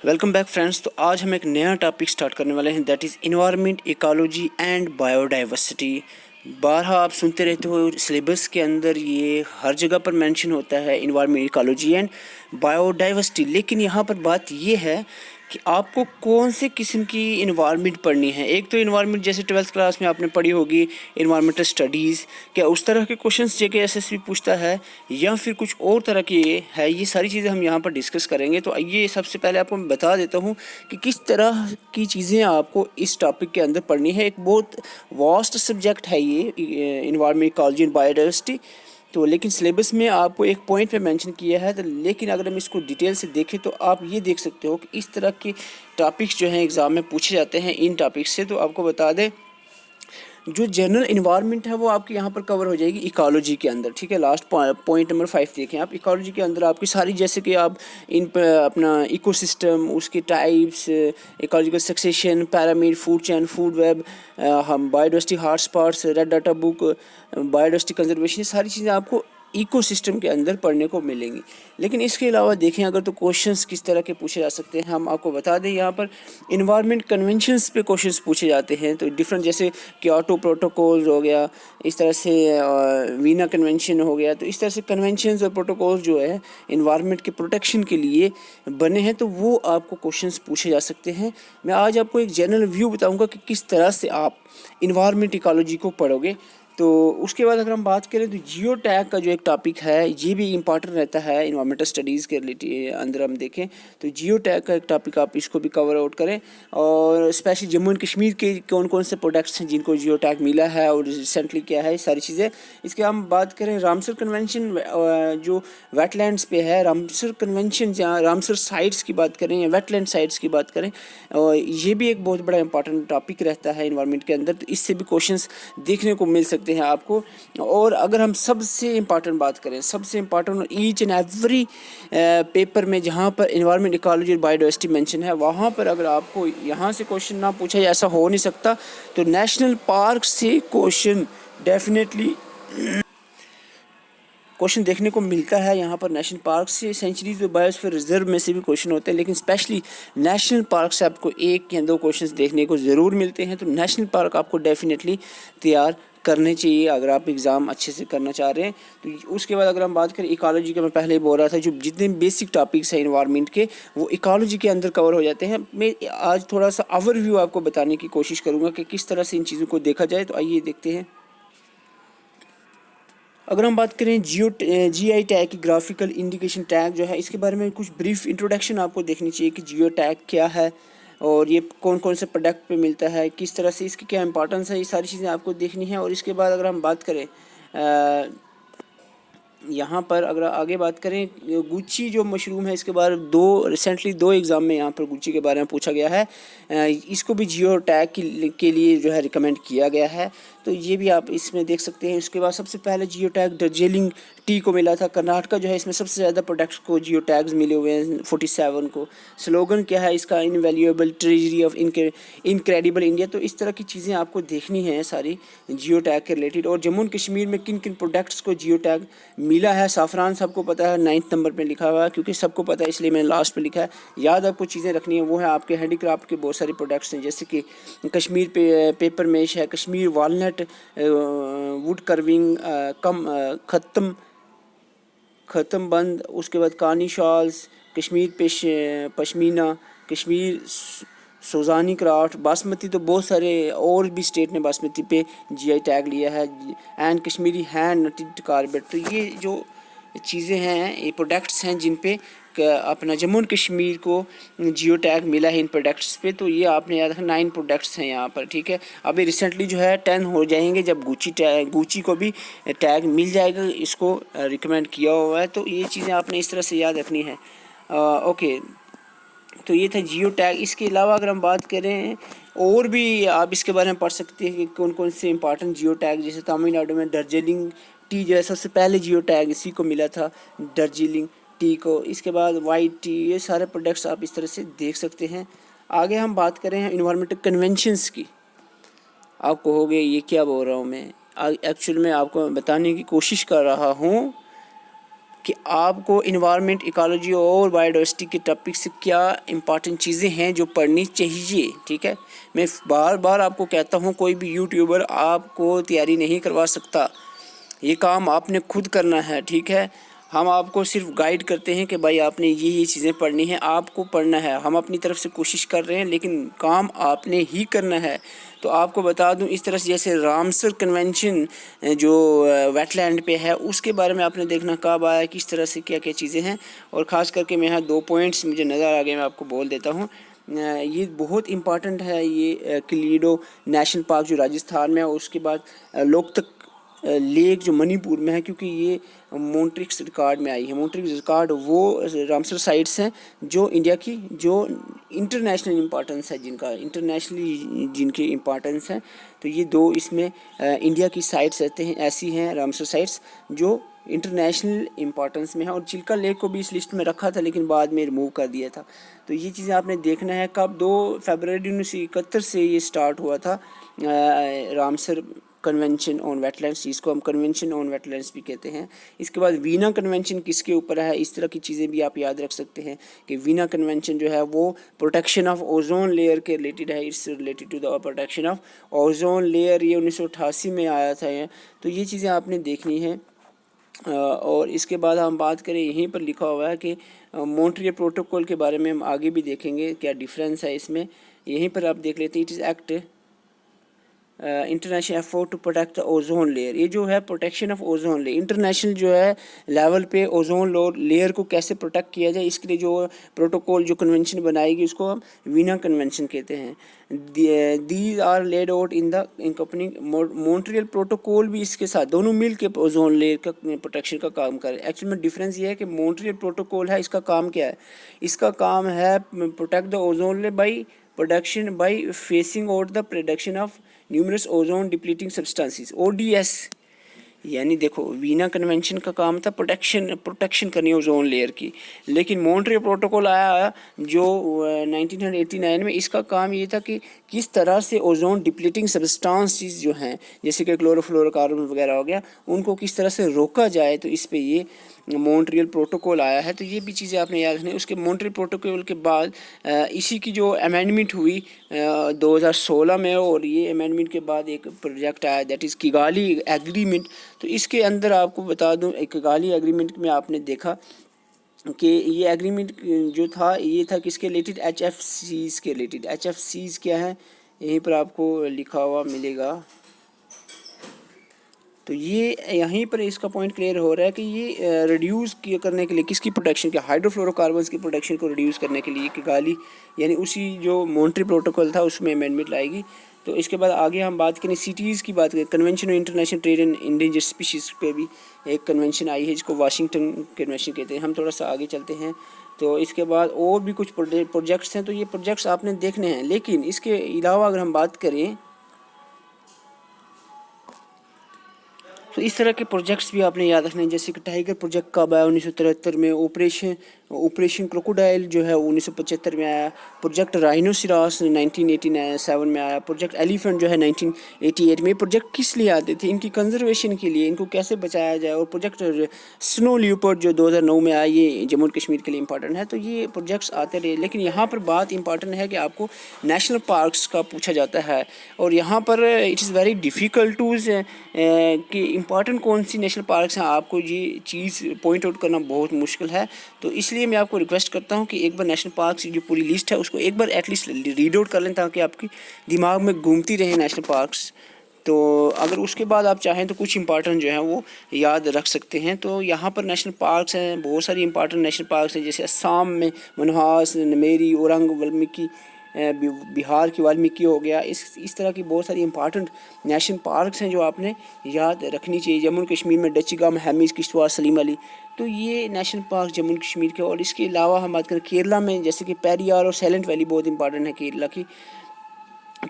Welcome back friends. तो आज हम एक नया टॉपिक स्टार्ट करने वाले हैं, that is environment, ecology and biodiversity. बारहा आप सुनते रहते हो, सिलेबस के अंदर ये हर जगह पर मेंशन होता है, इन्वायरमेंट, इकोलॉजी एंड बायोडाइवर्सिटी। लेकिन यहाँ पर बात ये है कि आपको कौन से किस्म की इन्वायरमेंट पढ़नी है। एक तो इन्वायरमेंट जैसे 12th क्लास में आपने पढ़ी होगी, इन्वायरमेंटल स्टडीज़, क्या उस तरह के क्वेश्चंस जेके एसएससी पूछता है या फिर कुछ और तरह की है, ये सारी चीज़ें हम यहाँ पर डिस्कस करेंगे। तो आइए सबसे पहले आपको मैं बता देता हूँ कि किस तरह की चीज़ें आपको इस टॉपिक के अंदर पढ़नी है। एक बहुत वास्ट सब्जेक्ट है ये इन्वायरमेंट, इकोलॉजी एंड बायोडाइवर्सिटी। तो लेकिन सिलेबस में आपको एक पॉइंट पे मेंशन किया है, तो लेकिन अगर हम इसको डिटेल से देखें तो आप ये देख सकते हो कि इस तरह के टॉपिक्स जो हैं एग्ज़ाम में पूछे जाते हैं इन टॉपिक्स से। तो आपको बता दें, जो जनरल इन्वायरमेंट है वो आपके यहाँ पर कवर हो जाएगी इकोलॉजी के अंदर, ठीक है। लास्ट पॉइंट नंबर 5 देखें आप, इकोलॉजी के अंदर आपकी सारी, जैसे कि आप अपना इकोसिस्टम, उसके types, ecological succession, pyramid, food chain, food web, हम biodiversity hotspots, red data book, biodiversity conservation, ये सारी चीज़ें आपको इकोसिस्टम के अंदर पढ़ने को मिलेंगी। लेकिन इसके अलावा देखें अगर तो क्वेश्चंस किस तरह के पूछे जा सकते हैं, हम आपको बता दें यहाँ पर इन्वायरमेंट कन्वेंशंस पे क्वेश्चंस पूछे जाते हैं। तो डिफरेंट, जैसे क्योटो प्रोटोकॉल हो गया, इस तरह से वीना कन्वेंशन हो गया। तो इस तरह से कन्वेंशंस और प्रोटोकॉल जो है इन्वायरमेंट के प्रोटेक्शन के लिए बने हैं, तो वो आपको क्वेश्चंस पूछे जा सकते हैं। मैं आज आपको एक जनरल व्यू बताऊँगा कि किस तरह से आप इन्वायरमेंट इकोलॉजी को पढ़ोगे। तो उसके बाद अगर हम बात करें तो जियो टैग का जो एक टॉपिक है, ये भी इम्पॉर्टेंट रहता है इन्वायरमेंटल स्टडीज़ के रिलेटेड अंदर हम देखें तो जियो टैग का एक टॉपिक, आप इसको भी कवर आउट करें। और स्पेशली जम्मू एंड कश्मीर के कौन कौन से प्रोडक्ट्स हैं जिनको जियो टैग मिला है और रिसेंटली क्या है, सारी चीज़ें। इसके हम बात करें रामसर कन्वेंशन, जो वेटलैंड्स पे है, रामसर कन्वेंशन, जहाँ रामसर साइट्स की बात करें या वेटलैंड साइट्स की बात करें, और ये भी एक बहुत बड़ा इंपॉर्टेंट टॉपिक रहता है इन्वायरमेंट के अंदर। तो इससे भी क्वेश्चंस देखने को मिल सकते हैं आपको। और अगर हम सबसे इम्पॉर्टेंट बात करें, सबसे important each and every paper में जहाँ पर इन्वायरमेंट, इकोलॉजी और बायोडाइवर्सिटी मेंशन है, वहाँ पर अगर आपको यहाँ से क्वेश्चन ना पूछा जाए, ऐसा हो नहीं सकता। तो नेशनल पार्क से क्वेश्चन डेफिनेटली क्वेश्चन देखने को मिलता है। यहाँ पर नेशनल पार्क से, सेंचुरीज और बायोस्फीयर रिजर्व में से भी क्वेश्चन होते हैं, लेकिन स्पेशली नेशनल पार्क से आपको एक या दो क्वेश्चंस देखने को ज़रूर मिलते हैं। तो नेशनल पार्क आपको डेफिनेटली तैयार करने चाहिए अगर आप एग्ज़ाम अच्छे से करना चाह रहे हैं। तो उसके बाद अगर हम बात करें इकोलॉजी का, मैं पहले ही बोल रहा था, जो जितने बेसिक टॉपिक्स हैं इन्वायरमेंट के वो इकोलॉजी के अंदर कवर हो जाते हैं। मैं आज थोड़ा सा ओवरव्यू आपको बताने की कोशिश करूँगा कि किस तरह से इन चीज़ों को देखा जाए। तो आइए देखते हैं। अगर हम बात करें GI टैग की, ग्राफिकल इंडिकेशन टैग जो है, इसके बारे में कुछ ब्रीफ इंट्रोडक्शन आपको देखनी चाहिए कि जियो टैग क्या है और ये कौन कौन से प्रोडक्ट पे मिलता है, किस तरह से इसकी क्या इंपॉर्टेंस है, ये सारी चीज़ें आपको देखनी है। और इसके बाद अगर हम बात करें यहाँ पर, अगर आगे बात करें गुच्ची जो मशरूम है, इसके बारे रिसेंटली दो एग्ज़ाम में यहाँ पर गुच्ची के बारे में पूछा गया है। इसको भी जियो टैग के लिए जो है रिकमेंड किया गया है, तो ये भी आप इसमें देख सकते हैं। उसके बाद सबसे पहले जियो टैग दार्जिलिंग टी को मिला था। कर्नाटका जो है, इसमें सबसे ज़्यादा प्रोडक्ट्स को जियो टैग्स मिले हुए हैं, 47 को। स्लोगन क्या है इसका, invaluable treasury of incredible India. तो इस तरह की चीज़ें आपको देखनी है सारी जियो टैग के रिलेटेड। और जम्मू एंड कश्मीर में किन किन प्रोडक्ट्स को जियो टैग मिला है, साफ़रान सबको पता है, 9th नंबर पे लिखा हुआ है, क्योंकि सबको पता है इसलिए मैंने लास्ट पे लिखा है। याद आपको चीज़ें रखनी है, वो है आपके हैंडीक्राफ्ट के बहुत सारे प्रोडक्ट्स हैं, जैसे कि कश्मीर पेपर मेश है, कश्मीर वॉलनट, वुड कर्विंग, ख़त्म बंद, उसके बाद कानी शॉल्स, कश्मीर पश्मीना, कश्मीर सोजानी क्राफ्ट, बासमती। तो बहुत सारे और भी स्टेट ने बासमती पे GI टैग लिया है, एंड कश्मीरी हैंड नटेड कारपेट। तो ये जो चीज़ें हैं, ये प्रोडक्ट्स हैं जिन पे अपना जम्मू एंड कश्मीर को जियो टैग मिला है इन प्रोडक्ट्स पे। तो ये आपने याद रखना, 9 प्रोडक्ट्स हैं यहाँ पर, ठीक है। अभी रिसेंटली जो है 10 हो जाएंगे जब गुची को भी टैग मिल जाएगा, इसको रिकमेंड किया हुआ है। तो ये चीज़ें आपने इस तरह से याद रखनी है। ओके, तो ये था जियो टैग। इसके अलावा अगर हम बात करें और भी, आप इसके बारे में पढ़ सकते हैं कि कौन कौन से इंपॉर्टेंट जियो टैग, जैसे तमिलनाडु में दार्जिलिंग टी जो है, सबसे पहले जियो टैग इसी को मिला था, दार्जिलिंग टी को। इसके बाद वाइट टी, ये सारे प्रोडक्ट्स आप इस तरह से देख सकते हैं। आगे हम बात करें इन्वायरमेंटल कन्वेंशंस की। आप कहोगे ये क्या बोल रहा हूँ मैं, एक्चुअल में आपको बताने की कोशिश कर रहा हूँ कि आपको इन्वायरमेंट, इकोलॉजी और बायोडाइवर्सिटी के टॉपिक से क्या इंपॉर्टेंट चीज़ें हैं जो पढ़नी चाहिए। ठीक है, मैं बार बार आपको कहता हूँ, कोई भी यूट्यूबर आपको तैयारी नहीं करवा सकता, ये काम आपने खुद करना है। ठीक है, हम आपको सिर्फ गाइड करते हैं कि भाई आपने ये चीज़ें पढ़नी है, आपको पढ़ना है, हम अपनी तरफ से कोशिश कर रहे हैं, लेकिन काम आपने ही करना है। तो आपको बता दूं, इस तरह से जैसे रामसर कन्वेंशन जो वेटलैंड पे है, उसके बारे में आपने देखना कब आया, किस तरह से क्या क्या चीज़ें हैं। और ख़ास करके मैं यहाँ 2 पॉइंट्स मुझे नज़र आ गए, मैं आपको बोल देता हूँ। ये बहुत इम्पॉर्टेंट है, ये किलीडो नेशनल पार्क जो राजस्थान में है, और उसके बाद लोकतक लेक जो मणिपुर में है, क्योंकि ये मॉन्ट्रिक्स रिकॉर्ड में आई है। मॉन्ट्रिक्स रिकॉर्ड वो रामसर साइट्स हैं जो इंडिया की जो इंटरनेशनल इम्पॉर्टेंस है, जिनका इंटरनेशनली जिनकी इम्पॉर्टेंस है। तो ये 2 इसमें इंडिया की साइट्स रहते हैं, ऐसी हैं रामसर साइट्स जो इंटरनेशनल इम्पॉर्टेंस में है। और चिल्का लेक को भी इस लिस्ट में रखा था, लेकिन बाद में रिमूव कर दिया था। तो ये चीज़ें आपने देखना है। कब 2 फरवरी 1971 से ये स्टार्ट हुआ था रामसर कन्वेंशन ऑन वेटलैंड्स, जिसको हम कन्वेंशन ऑन वेटलैंड्स भी कहते हैं। इसके बाद वीना कन्वेंशन किसके ऊपर है, इस तरह की चीज़ें भी आप याद रख सकते हैं कि वीना कन्वेंशन जो है वो प्रोटेक्शन ऑफ ओजोन लेयर के रिलेटेड है। It's related to the protection of ozone layer, ये 1988 में आया था ये। तो ये चीज़ें आपने देखनी है। और इसके बाद हम बात करें, यहीं पर लिखा हुआ है कि मॉन्ट्रियल प्रोटोकॉल के बारे में हम आगे भी देखेंगे क्या डिफरेंस है इसमें। यहीं पर आप देख लेते हैं, it is act international effort to protect the ozone layer. ये जो है protection of ozone layer, international जो है लेवल पे ओजोन लेयर को कैसे प्रोटेक्ट किया जाए, इसके लिए जो प्रोटोकॉल जो कन्वेंशन बनाएगी उसको हम वीना कन्वेंशन कहते हैं। These are laid out in the accompanying Montreal protocol भी इसके साथ दोनों मिल के ओजोन लेयर का प्रोटेक्शन का काम करें। एक्चुअली में डिफरेंस ये है कि मॉन्ट्रियल प्रोटोकॉल है, इसका काम क्या है, इसका काम है protect the ozone layer by production by phasing out the production of numerous ozone depleting substances, ODS. यानी देखो, वीना कन्वेंशन का काम था प्रोटेक्शन करनी ओजोन लेयर की, लेकिन मॉन्ट्रियल प्रोटोकॉल आया जो 1989 में, इसका काम ये था कि किस तरह से ओजोन डिप्लीटिंग सब्सटेंसेस जो हैं, जैसे कि क्लोरोफ्लोरोकार्बन वगैरह हो गया, उनको किस तरह से रोका जाए। तो इस पे ये मॉन्ट्रियल प्रोटोकॉल आया है। तो ये भी चीज़ें आपने याद रखनी। उसके मॉन्ट्रियल प्रोटोकॉल के बाद इसी की जो अमेंडमेंट हुई 2016 में, और ये अमेंडमेंट के बाद एक प्रोजेक्ट आया दैट इज़ किगाली एग्रीमेंट। तो इसके अंदर आपको बता दूं, एक किगाली एग्रीमेंट में आपने देखा कि ये एग्रीमेंट जो था ये था किसके रिलेटेड, HFCs के रिलेटेड। HFCs क्या है, यहीं पर आपको लिखा हुआ मिलेगा। तो ये यहीं पर इसका पॉइंट क्लियर हो रहा है कि ये रिड्यूस करने के लिए किसकी प्रोटेक्शन के, हाइड्रोफ्लोरोकार्बन्स की प्रोटेक्शन को रिड्यूस करने के लिए किगाली यानी उसी जो मॉन्ट्रियल प्रोटोकॉल था उसमें अमेंडमेंट लाएगी। तो इसके बाद आगे हम बात करें सिटीज़ की बात करें, convention on international trade in endangered species पे भी एक कन्वेंशन आई है जिसको वाशिंगटन कन्वेंशन कहते हैं। हम थोड़ा सा आगे चलते हैं। तो इसके बाद और भी कुछ प्रोजेक्ट्स हैं, तो ये प्रोजेक्ट्स आपने देखने हैं। लेकिन इसके अलावा अगर हम बात करें तो इस तरह के प्रोजेक्ट्स भी आपने याद रखने हैं, जैसे कि टाइगर प्रोजेक्ट कब आया 1973 में, ऑपरेशन क्रोकोडाइल जो है 1975 में आया, प्रोजेक्ट राइनोसिरास 1987 में आया, प्रोजेक्ट एलिफेंट जो है 1988 में। प्रोजेक्ट किस लिए आते थे, इनकी कंजर्वेशन के लिए, इनको कैसे बचाया जाए। और प्रोजेक्ट स्नो लियोपर्ड जो 2009 में आया, ये जम्मू कश्मीर के लिए इंपॉर्टेंट है। तो ये प्रोजेक्ट्स आते रहे, लेकिन यहाँ पर बात इंपॉर्टेंट है कि आपको नेशनल पार्क्स का पूछा जाता है, और यहाँ पर it is very difficult to कि इंपॉर्टेंट कौन सी नेशनल पार्क्स हैं, आपको ये चीज़ पॉइंट आउट करना बहुत मुश्किल है। तो इसलिए मैं आपको रिक्वेस्ट करता हूँ कि एक बार नेशनल पार्क्स की जो पूरी लिस्ट है उसको एक बार एटलीस्ट रीड आउट कर लें, ताकि आपकी दिमाग में घूमती रहे नेशनल पार्क्स। तो अगर उसके बाद आप चाहें तो कुछ इंपॉर्टेंट जो है वो याद रख सकते हैं। तो यहाँ पर नेशनल पार्क्स हैं, बहुत सारी इंपॉर्टेंट नेशनल पार्क्स हैं, जैसे असम में मनहास, नमेरी, औरंग, वाल्मीकि, बिहार की वाल्मीकि हो गया। इस तरह की बहुत सारी इंपॉर्टेंट नेशनल पार्क्स हैं जो आपने याद रखनी चाहिए। जम्मू कश्मीर में डचिगाम, हेमिस, किश्तवाड़, सलीम अली, तो ये नेशनल पार्क जम्मू कश्मीर के। और इसके अलावा हम बात करें केरला में, जैसे कि पेरियार और साइलेंट वैली बहुत इंपॉर्टेंट है केरला की।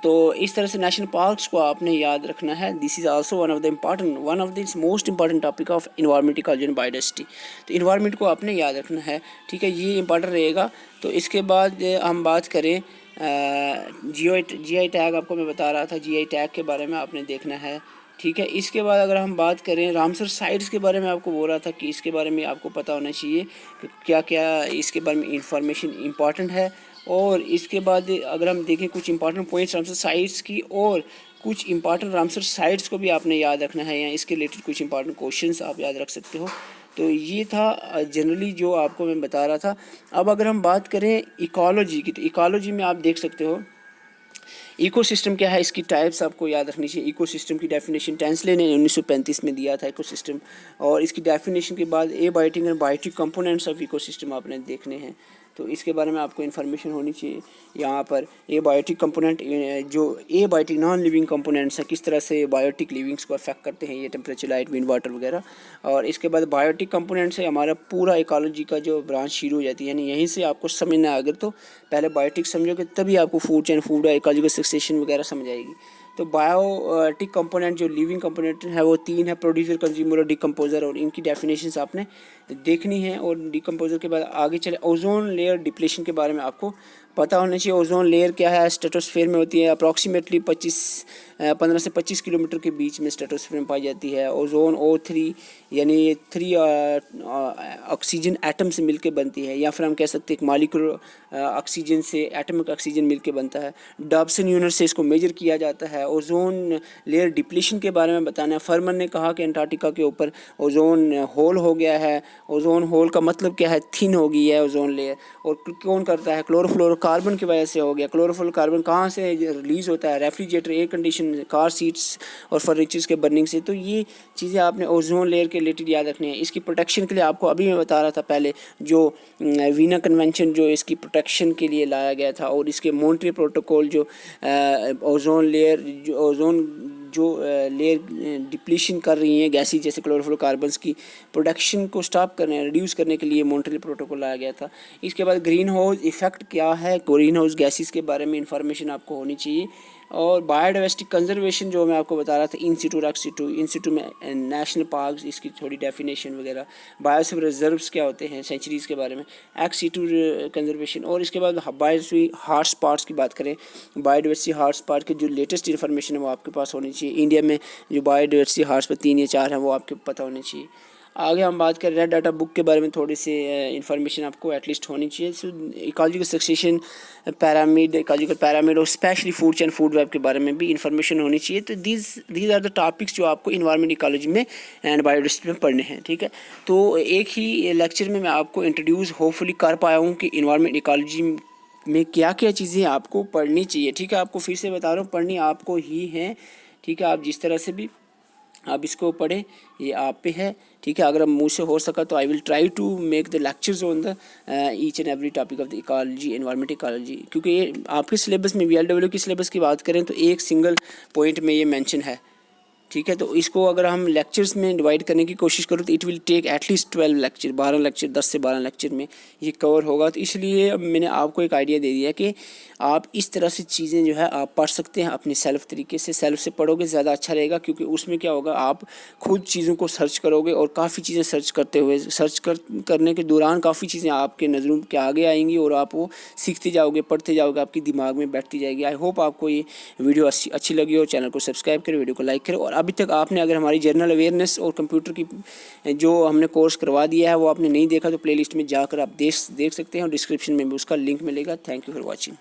तो इस तरह से नेशनल पार्क्स को आपने याद रखना है। This is also one of the most important topic of environment, ecology and biodiversity. तो इन्वायरमेंट को आपने याद रखना है, ठीक है, ये इंपॉर्टेंट रहेगा। तो इसके बाद हम बात करें जीआई टैग, आपको मैं बता रहा था जीआई टैग के बारे में आपने देखना है। ठीक है। इसके बाद अगर हम बात करें रामसर साइट्स के बारे में, आपको बोल रहा था कि इसके बारे में आपको पता होना चाहिए कि क्या क्या इसके बारे में इंफॉर्मेशन इम्पॉर्टेंट है। और इसके बाद अगर हम देखें कुछ इंपॉर्टेंट पॉइंट्स रामसर साइट्स की, और कुछ इंपॉर्टेंट रामसर साइट्स को भी आपने याद रखना है, या इसके रिलेटेड कुछ इंपॉर्टेंट क्वेश्चंस आप याद रख सकते हो। तो ये था जनरली जो आपको मैं बता रहा था। अब अगर हम बात करें इकोलॉजी की, तो इकोलॉजी में आप देख सकते हो इकोसिस्टम क्या है, इसकी टाइप्स आपको याद रखनी चाहिए। इकोसिस्टम की डेफिनेशन टेंसले ने 1935 में दिया था इकोसिस्टम, और इसकी डेफिनेशन के बाद abiotic and biotic components of ecosystem आपने देखने हैं, तो इसके बारे में आपको इन्फॉर्मेशन होनी चाहिए। यहाँ पर एबायोटिक कंपोनेंट, जो एबायोटिक नॉन लिविंग कंपोनेंट्स हैं, किस तरह से बायोटिक लिविंग्स को अफेक्ट करते हैं, ये टेम्परेचर, लाइट, विंड, वाटर वगैरह। और इसके बाद बायोटिक कंपोनेंट्स है हमारा पूरा इकोलॉजी का जो ब्रांच शुरू हो जाती है, यानी यहीं से आपको समझना है। अगर तो पहले बायोटिक समझोगे तभी आपको food chain, food ecological succession वगैरह समझ आएगी। तो बायोटिक कंपोनेंट जो लिविंग कंपोनेंट है वो 3 है, प्रोड्यूसर, कंज्यूमर और डिकम्पोजर, और इनकी डेफिनेशंस आपने देखनी है। और डिकम्पोजर के बाद आगे चले ओजोन लेयर डिप्लेशन के बारे में आपको पता होना चाहिए। ओजोन लेयर क्या है, स्ट्रेटोस्फेयर में होती है, अप्रॉक्सीमेटली 15 से 25 किलोमीटर के बीच में स्ट्रेटोस्फेयर में पाई जाती है। ओजोन O3 यानी ये 3 ऑक्सीजन एटम से मिलकर बनती है, या फिर हम कह सकते हैं एक मॉलिक्यूलर ऑक्सीजन से एटमिक ऑक्सीजन मिलकर बनता है। डॉब्सन यूनिट से इसको मेजर किया जाता है। ओजोन लेयर डिप्लीशन के बारे में बताना है। फर्मन ने कहा कि अंटार्कटिका के ऊपर ओजोन होल हो गया है। ओजोन होल का मतलब क्या है, थिन हो गई है ओजोन लेयर। और कौन करता है, क्लोरोफ्लोरोकार्बन की वजह से हो गया। क्लोरोफ्लोरोकार्बन कहाँ से रिलीज़ होता है, refrigerator, air condition, car seats और फर्नीचर्स के बर्निंग से। तो ये चीज़ें आपने ओजोन लेयर के रिलेटेड याद रखनी है। इसकी प्रोटेक्शन के लिए आपको अभी मैं बता रहा था पहले, जो वीना कन्वेंशन जो इसकी प्रोटेक्शन के लिए लाया गया था, और इसके मॉन्ट्रियल प्रोटोकॉल जो ओजोन लेयर जो लेयर डिप्लीशन कर रही हैं गैसेस जैसे क्लोरोफ्लोरोकार्बन्स की प्रोडक्शन को स्टॉप करने, रिड्यूस करने के लिए मॉन्ट्रियल प्रोटोकॉल लाया गया था। इसके बाद ग्रीन हाउस इफेक्ट क्या है, ग्रीन हाउस गैसेस के बारे में इंफॉर्मेशन आपको होनी चाहिए। और बायोडाइवर्सिटी कंजर्वेशन जो मैं आपको बता रहा था, इन सिटू एक्स सिटू, इन सिटू में नेशनल पार्क्स, इसकी थोड़ी डेफिनेशन वगैरह, बायोस्फीयर रिजर्व्स क्या होते हैं, सेंचुरीज़ के बारे में, एक्स सिटू कंजर्वेशन। और इसके बाद बायोस्फीयर हॉट स्पॉट्स की बात करें, बायोडाइवर्सिटी हॉट स्पॉट की जो लेटेस्ट इन्फॉर्मेशन है वो आपके पास होनी चाहिए। इंडिया में जो बायोडाइवर्सिटी हॉट स्पॉट 3 या 4 हैं वो आपको पता होने चाहिए। आगे हम बात करें रेड डाटा बुक के बारे में, थोड़ी सी इन्फॉर्मेशन आपको एटलीस्ट होनी चाहिए। Ecological succession pyramid, ecological pyramid और specially food chain, food web के बारे में भी इन्फॉर्मेशन होनी चाहिए। तो दीज आर द टॉपिक्स जो आपको इन्वायरमेंट इकोलॉजी में एंड बायोडाइवर्सिटी में पढ़ने हैं, ठीक है। तो एक ही लेक्चर में मैं आपको इंट्रोड्यूस होपफुली कर पाया हूँ कि इन्वायरमेंट इकोलॉजी में क्या क्या चीज़ें आपको पढ़नी चाहिए, ठीक है। आपको फिर से बता रहा हूँ, पढ़नी आपको ही है, ठीक है। आप जिस तरह से भी आप इसको पढ़ें, ये आप पे है, ठीक है। अगर मुझ से हो सका तो I will try to make the lectures on the each and every topic of the ecology, environment ecology, क्योंकि ये आपके सिलेबस में VLW की सिलेबस की बात करें तो एक सिंगल पॉइंट में ये मेंशन है, ठीक है। तो इसको अगर हम लेक्चर्स में डिवाइड करने की कोशिश करूँ तो it will take at least 12 lecture, 12 lecture, 10 से 12 लेक्चर में ये कवर होगा। तो इसलिए मैंने आपको एक आइडिया दे दिया कि आप इस तरह से चीज़ें जो है आप पढ़ सकते हैं अपनी सेल्फ तरीके से। सेल्फ से पढ़ोगे ज़्यादा अच्छा रहेगा, क्योंकि उसमें क्या होगा, आप खुद चीज़ों को सर्च करोगे और काफ़ी चीज़ें सर्च करते हुए, करने के दौरान काफ़ी चीज़ें आपके नज़रों के आगे आएंगी और आप वो सीखते जाओगे, पढ़ते जाओगे, आपकी दिमाग में बैठती जाएगी। आई होप आपको ये वीडियो अच्छी लगी हो। चैनल को सब्सक्राइब करें, वीडियो को लाइक करें। और अभी तक आपने अगर हमारी जनरल अवेयरनेस और कंप्यूटर की जो हमने कोर्स करवा दिया है वो आपने नहीं देखा तो प्लेलिस्ट में जाकर आप देख सकते हैं, और डिस्क्रिप्शन में भी उसका लिंक मिलेगा। Thank you for watching.